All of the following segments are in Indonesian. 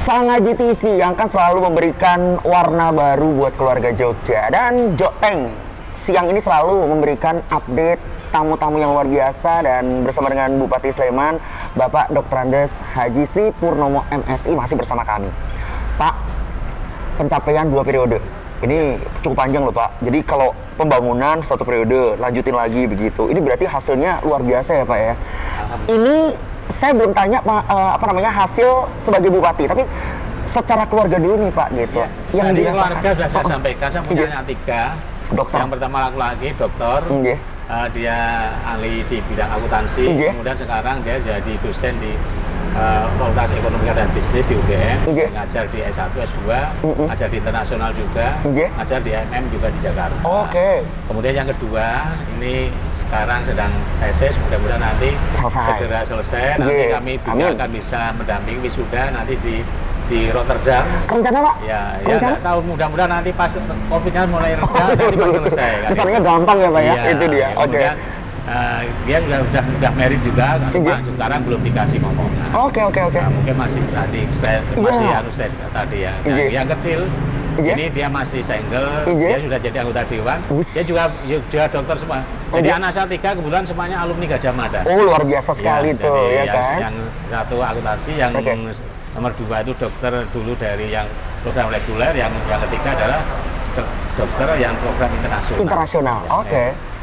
Sang Haji TV yang akan selalu memberikan warna baru buat keluarga Jogja. Dan Joteng siang ini selalu memberikan update tamu-tamu yang luar biasa, dan bersama dengan Bupati Sleman, Bapak Dr. Andes Haji Sri Purnomo MSI masih bersama kami. Pak, pencapaian 2 periode. Ini cukup panjang loh Pak. Jadi kalau pembangunan 1 periode, lanjutin lagi begitu. Ini berarti hasilnya luar biasa ya Pak ya. Ini saya belum tanya hasil sebagai bupati, tapi secara keluarga dulu nih Pak gitu. Ya, yang tadi dirasakan. keluarga sudah saya sampaikan, saya punya anak 3. Dokter. Yang pertama laki-laki dokter, dia ahli di bidang akuntansi. Kemudian sekarang dia jadi dosen di Fakultas Ekonomi dan Bisnis di UGM, ngajar di S1, S2, ngajar di internasional juga, ngajar di MM juga di Jakarta. Kemudian yang kedua, ini sekarang sedang tesis, mudah-mudahan nanti segera selesai. Nanti kami juga akan bisa mendampingi wisuda nanti di Rotterdam. Rencana Pak? Ya nggak tahu, mudah-mudahan nanti pas COVID-nya mulai reda, nanti pas selesai. Kesannya gampang ya Pak ya? Itu dia. Dia sudah married juga, cuma sekarang belum dikasih momongan. Mungkin masih tadi masih tadi ya. Yang kecil ini dia masih single, dia sudah jadi anggota dewan. Dia juga dokter semua. Jadi anak saya 3 kebetulan semuanya alumni Gajah Mada. Oh luar biasa sekali tuh ya kan. Yang satu akuntansi, yang nomor 2 itu dokter dulu dari yang program reguler, yang ketiga adalah dokter yang program internasional.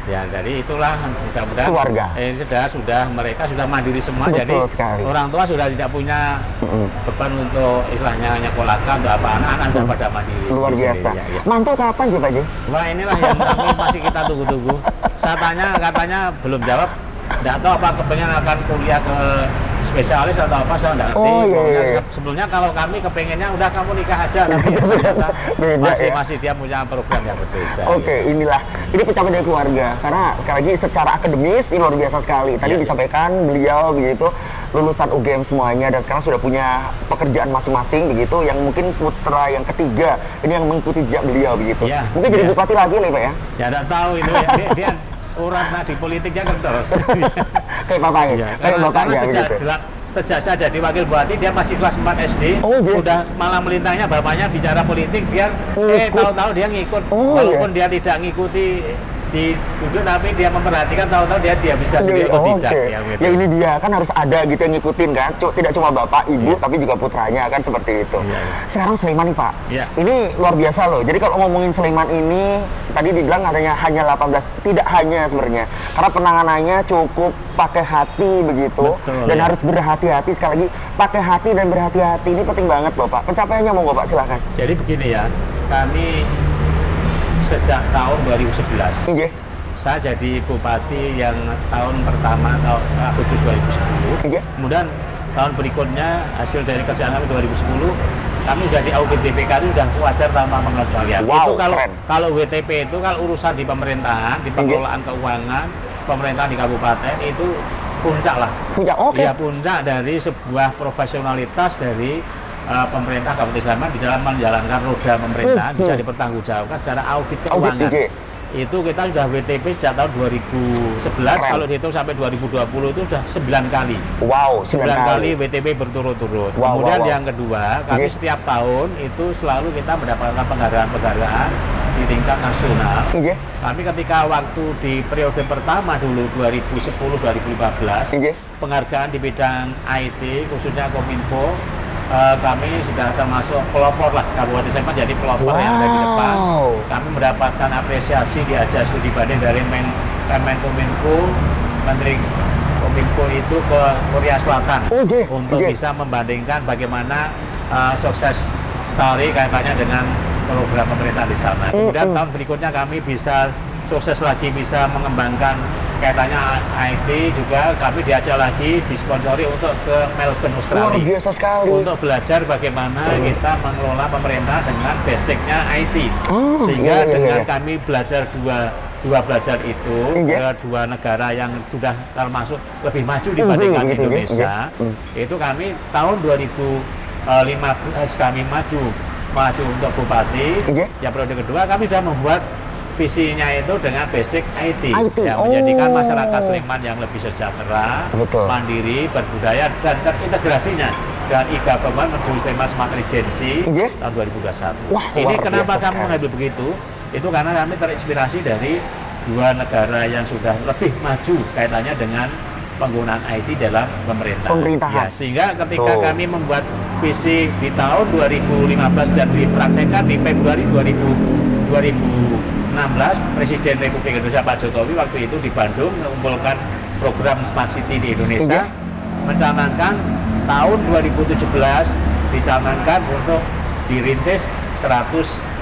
Ya, jadi itulah mudah-mudahan keluarga. Mereka sudah mandiri semua. Betul jadi sekali. Orang tua sudah tidak punya beban untuk istilahnya nyekolahkan atau apa, anak-anak sudah pada mandiri. Luar biasa. Ya. Mantul kapan sih Pak Ji? Wah inilah yang kami masih kita tunggu-tunggu. Saya tanya, katanya belum jawab. Tidak tahu apa kepengen akan kuliah ke spesialis atau apa, saya nggak ngerti. Sebelumnya kalau kami kepengennya udah kamu nikah aja, tapi masih dia punya program yang berbeda. Ini pencapaian dari keluarga, karena sekali lagi secara akademis ini luar biasa sekali. Tadi disampaikan beliau begitu lulusan UGM semuanya, dan sekarang sudah punya pekerjaan masing-masing begitu, yang mungkin putra yang ketiga ini yang mengikuti jejak beliau begitu. Mungkin jadi bupati lagi nih Pak ya? Ya nggak tahu itu ya. dia urat di politiknya kental. Kayak bapaknya, kayak bapaknya begitu. Sejak saya jadi wakil bupati, dia masih kelas 4 SD, udah malah melintangnya bapaknya bicara politik, biar tahu-tahu dia ngikut, walaupun dia tidak ngikuti di duduk, tapi dia memperhatikan, tahu-tahu dia bisa sendiri otodidak. Ya ini dia, kan harus ada gitu yang ngikutin kan, tidak cuma bapak, ibu, tapi juga putranya kan seperti itu. Sekarang Sleman nih Pak, ini luar biasa loh. Jadi kalau ngomongin Sleman ini, tadi dibilang adanya hanya 18, tidak hanya sebenarnya, karena penanganannya cukup pakai hati begitu. Dan harus berhati-hati, sekali lagi pakai hati dan berhati-hati, ini penting banget loh Pak. Pencapaiannya monggo Pak, silahkan. Jadi begini ya, kami sejak tahun 2011 saya jadi bupati yang tahun pertama Agustus 2010. Kemudian tahun berikutnya hasil dari kerjaan kami 2010, kami sudah di audit BPK itu sudah wajar tanpa pengecualian. Itu kalau WTP itu kalau urusan di pemerintahan, di pengelolaan keuangan pemerintahan di kabupaten itu puncak lah. Puncak dari sebuah profesionalitas dari pemerintah Kabupaten Sleman di dalam menjalankan roda pemerintahan, bisa dipertanggungjawabkan secara audit keuangan. Itu kita sudah WTP sejak tahun 2011, kalau dihitung sampai 2020 itu sudah 9 kali. 9 kali WTP berturut-turut. Kemudian yang kedua, kami setiap tahun itu selalu kita mendapatkan penghargaan-penghargaan di tingkat nasional. Kami ketika waktu di periode pertama dulu 2010-2015, penghargaan di bidang IT khususnya Kominfo, kami sudah termasuk pelopor lah, Kabupaten Sleman jadi pelopor yang ada di depan. Kami mendapatkan apresiasi diajak studi banding dari Menkominfo, Menteri Kominfo itu ke Korea Selatan untuk bisa membandingkan bagaimana sukses story kaitannya dengan program pemerintah di sana. Kemudian tahun berikutnya kami bisa sukses lagi, bisa mengembangkan kaitannya IT juga, kami diajak lagi disponsori untuk ke Melbourne, Australia. Luar biasa sekali. Untuk belajar bagaimana kita mengelola pemerintah dengan basicnya IT. Sehingga dengan kami belajar dua belajar itu ke 2 negara yang sudah termasuk lebih maju dibandingkan Indonesia. Itu kami tahun 2015 kami maju untuk bupati. Yang periode kedua kami sudah membuat visinya itu dengan basic IT, IT. yang menjadikan masyarakat Sleman yang lebih sejahtera, Betul. mandiri, berbudaya, dan terintegrasinya dengan e-government menuju Sleman Smart Regency Iya. tahun 2021. Wah, Ini luar kenapa biasa kami sekali. mengambil begitu? Itu karena kami terinspirasi dari dua negara yang sudah lebih maju kaitannya dengan penggunaan IT dalam Pemerintahan. Ya, sehingga ketika Tuh. kami membuat visi di tahun 2015 dan dipraktekkan di Februari 2016, Presiden Republik Indonesia Pak Jokowi waktu itu di Bandung mengumpulkan program Smart City di Indonesia, mencanangkan tahun 2017 dicanangkan untuk dirintis 100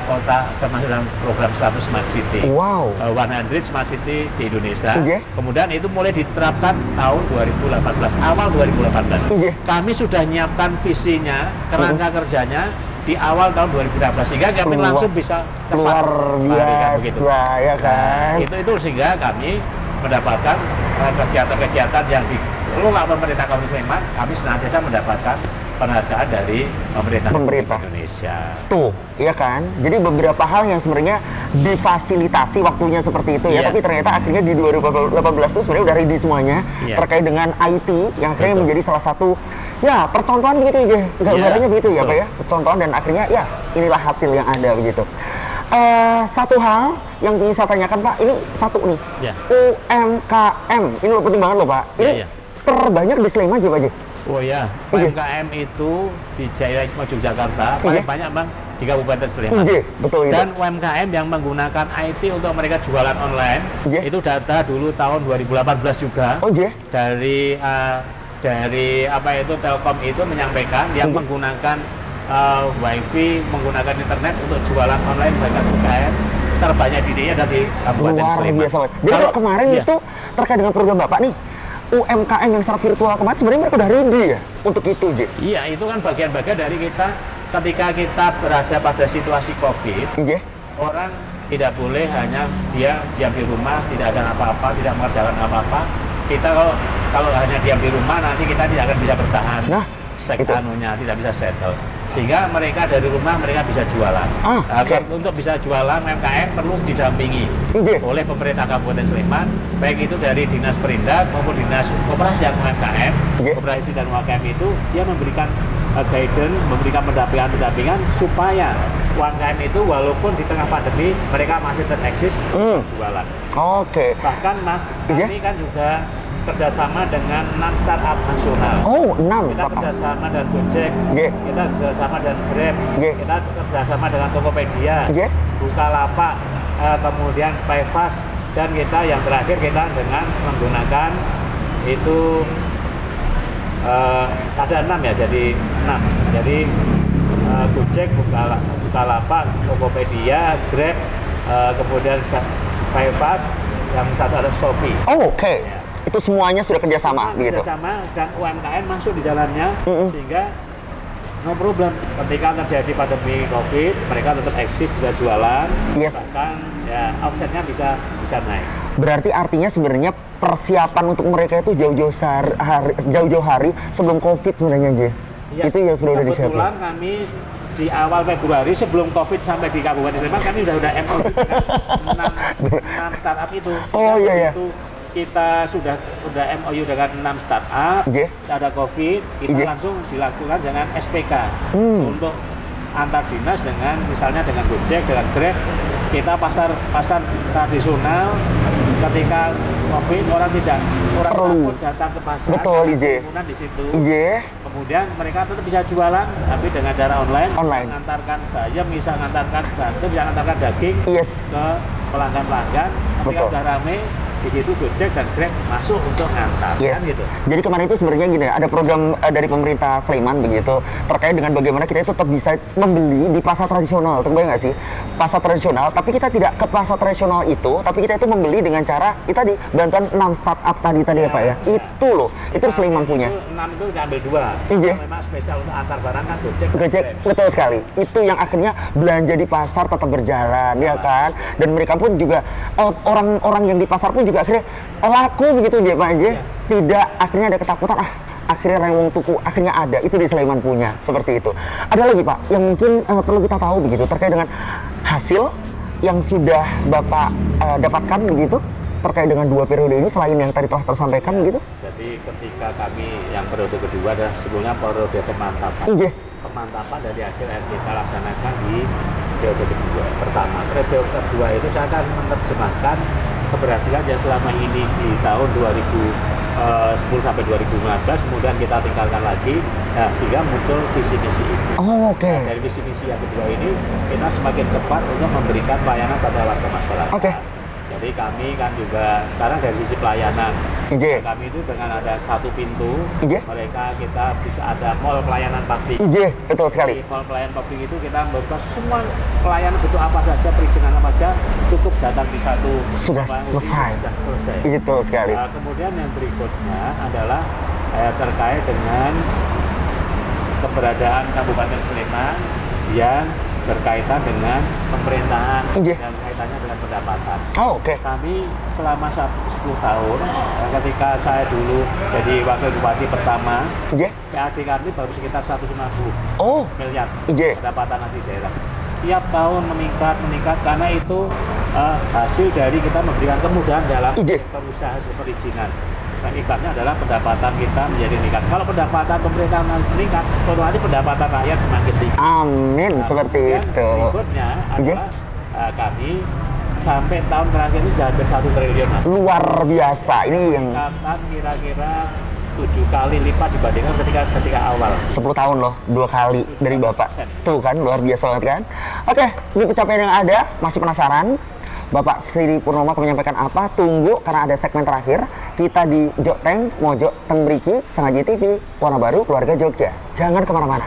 kota termasuk dalam program 100 Smart City. Wow. 100 Smart City di Indonesia. Iya. Kemudian itu mulai diterapkan tahun 2018, awal 2018. Iya. Kami sudah menyiapkan visinya, kerangka kerjanya di awal tahun 2016 sehingga kami langsung bisa cepat luar melarikan begitu. biasa ya kan. Nah, itu sehingga kami mendapatkan kegiatan-kegiatan yang dikelola pemerintah Kabupaten Sleman, kami senantiasa mendapatkan penghargaan dari pemerintah Indonesia. Tuh, iya kan? Jadi beberapa hal yang sebenarnya difasilitasi waktunya seperti itu ya, Iya. tapi ternyata akhirnya di 2018 itu sebenarnya udah ready semuanya Iya. terkait dengan IT yang akhirnya Betul. menjadi salah satu ya percontohan begitu aja, gambarannya Iya, begitu ya betul. Pak ya, percontohan dan akhirnya ya inilah hasil yang ada begitu. Satu hal yang ingin saya tanyakan Pak, ini satu nih, Iya. UMKM, ini lo penting banget loh Pak, ini Iya. terbanyak di Sleman aja Pak aja. Oh ya, Iya. UMKM itu di Jaya Isma Yogyakarta paling Iya. banyak bang di Kabupaten Sleman. Iya, betul itu. Dan UMKM yang menggunakan IT untuk mereka jualan online, Iya. itu data dulu tahun 2018 juga Oh iya. dari apa itu Telkom itu menyampaikan yang Iya. menggunakan WiFi, menggunakan internet untuk jualan online bagi UMKM terbanyak di dunia ada di Kabupaten Luar Sleman. biasa banget. Jadi kalau kemarin iya. itu terkait dengan program Bapak nih, UMKM yang secara virtual kemarin sebenarnya mereka udah ready ya untuk itu, J. Iya, itu kan bagian-bagian dari kita ketika kita berada pada situasi COVID, J. orang tidak boleh hanya dia diam di rumah, tidak ada apa-apa, tidak mengerjakan apa-apa. Kita kalau hanya diam di rumah nanti kita tidak akan bisa bertahan. Nah, itu. Anunya tidak bisa settle. Sehingga mereka dari rumah mereka bisa jualan. Ah, oke. Untuk bisa jualan UMKM perlu didampingi J. oleh pemerintah Kabupaten Sleman, baik itu dari Dinas Perindak maupun Dinas Koperasi dan UMKM. Iya. Koperasi dan UMKM itu dia memberikan guidance, memberikan pendampingan supaya UMKM itu walaupun di tengah pandemi mereka masih tereksis jualan. Oke. Bahkan Mas, Iya. kami kan juga kerjasama dengan 6 startup nasional. Oh, 6 Kita startup. kerjasama dengan Gojek, Iya. kita kerjasama dengan Grab, Iya. kita kerjasama dengan Tokopedia, Iya. Bukalapak, kemudian Payfast, dan kita yang terakhir kita dengan menggunakan itu ada 6 ya, jadi 6. Jadi Gojek, Bukalapak, Tokopedia, Grab, kemudian Payfast, yang satu ada Shopee. Oh, oke. Ya. Itu semuanya sudah kerjasama begitu. Kerjasama dan UMKM masuk di dalamnya sehingga no problem ketika terjadi pandemi COVID mereka tetap eksis, bisa jualan, Yes. bahkan ya omsetnya bisa naik. Berarti artinya sebenarnya persiapan untuk mereka itu jauh-jauh hari sebelum COVID sebenarnya, J. Ya, Itu yang sudah disiapkan. kebetulan kami di awal Februari sebelum COVID sampai di Kabupaten Sleman kami udah MOU dengan 6 startup itu. Oh, Sehingga iya, iya. begitu kita sudah MOU dengan 6 startup, Iya. ada COVID, kita Iya. langsung dilakukan dengan SPK untuk antar dinas dengan misalnya dengan Gojek, dengan Grab, kita pasar tradisional. Ketika COVID orang Perlu. takut datang ke pasar, Betul, IJ. kerumunan di situ. J. Kemudian mereka tetap bisa jualan, tapi dengan cara online, Online. mengantarkan bayam, bisa mengantarkan bantu, bisa mengantarkan daging Yes. ke pelanggan-pelanggan. Ketika Betul. udah rame, di situ Gojek dan Grab masuk untuk ngantar, Yes. kan gitu. Jadi kemarin itu sebenarnya gini, ada program dari pemerintah Sleman begitu terkait dengan bagaimana kita itu tetap bisa membeli di pasar tradisional, terbayang nggak sih? Pasar tradisional, tapi kita tidak ke pasar tradisional itu, tapi kita itu membeli dengan cara itu tadi bantuan 6 startup tadi ya Pak ya. Itu loh, itu Sleman punya. Itu 6 itu diambil 2. Iya. Memang spesial untuk antar barang kan Gojek. dan Gojek, Grab. betul sekali. Itu yang akhirnya belanja di pasar tetap berjalan, ya kan? Dan mereka pun juga, orang-orang yang di pasar pun juga akhirnya laku begitu ya Pak aja. Tidak akhirnya ada ketakutan, akhirnya rewong tuku, akhirnya ada. Itu di Sleman punya, seperti itu. Ada lagi Pak, yang mungkin perlu kita tahu begitu, terkait dengan hasil yang sudah Bapak dapatkan begitu terkait dengan 2 periode ini selain yang tadi telah tersampaikan begitu? Jadi ketika kami yang periode kedua adalah sebelumnya periode pemantapan. Iya. Pemantapan dari hasil yang kita laksanakan di periode kedua. Pertama, periode kedua itu saya akan menerjemahkan keberhasilan yang selama ini di tahun 2010 sampai 2015, kemudian kita tinggalkan lagi, nah, sehingga muncul visi misi itu. Oh, oke. Dari visi misi yang kedua ini, kita semakin cepat untuk memberikan pelayanan pada warga masyarakat. Oke. Jadi kami kan juga sekarang dari sisi pelayanan, Iya. kami itu dengan ada 1 pintu, Iya. mereka kita bisa ada mall pelayanan publik. Iya, betul sekali. Di mall pelayanan publik itu kita membuka semua pelayanan butuh apa saja, perizinan apa saja, cukup datang di satu. Sudah selesai. Sudah selesai. Betul sekali. Kemudian yang berikutnya adalah terkait dengan keberadaan Kabupaten Sleman yang berkaitan dengan pemerintahan Iya. dan kaitannya dengan pendapatan. Oh, oke. Kami selama 10 tahun, ketika saya dulu jadi wakil bupati pertama, Iya. PAD kami baru sekitar 150 Oh, miliar iya. pendapatan asli daerah. Tiap tahun meningkat karena itu hasil dari kita memberikan kemudahan dalam Iya. berusaha hasil perizinan. Dan ibaratnya adalah pendapatan kita menjadi meningkat. Kalau pendapatan pemerintah meningkat, otomatis pendapatan rakyat semakin tinggi. Amin, seperti Kemudian itu. berikutnya Iya. adalah kami sampai tahun terakhir ini sudah hampir 1 triliun, Mas. Luar biasa. Ini yang Peningkatan kira-kira 7 kali lipat dibandingkan ketika awal. 10 tahun loh, 2 kali dari Bapak. Tuh kan, luar biasa banget kan? Oke, ini pencapaian yang ada. Masih penasaran? Bapak Sri Purnomo akan menyampaikan apa? Tunggu, karena ada segmen terakhir. Kita di Jok Teng, Mojok Teng Mriki, Sangaji TV, Warna Baru, Keluarga Jogja. Jangan kemana-mana.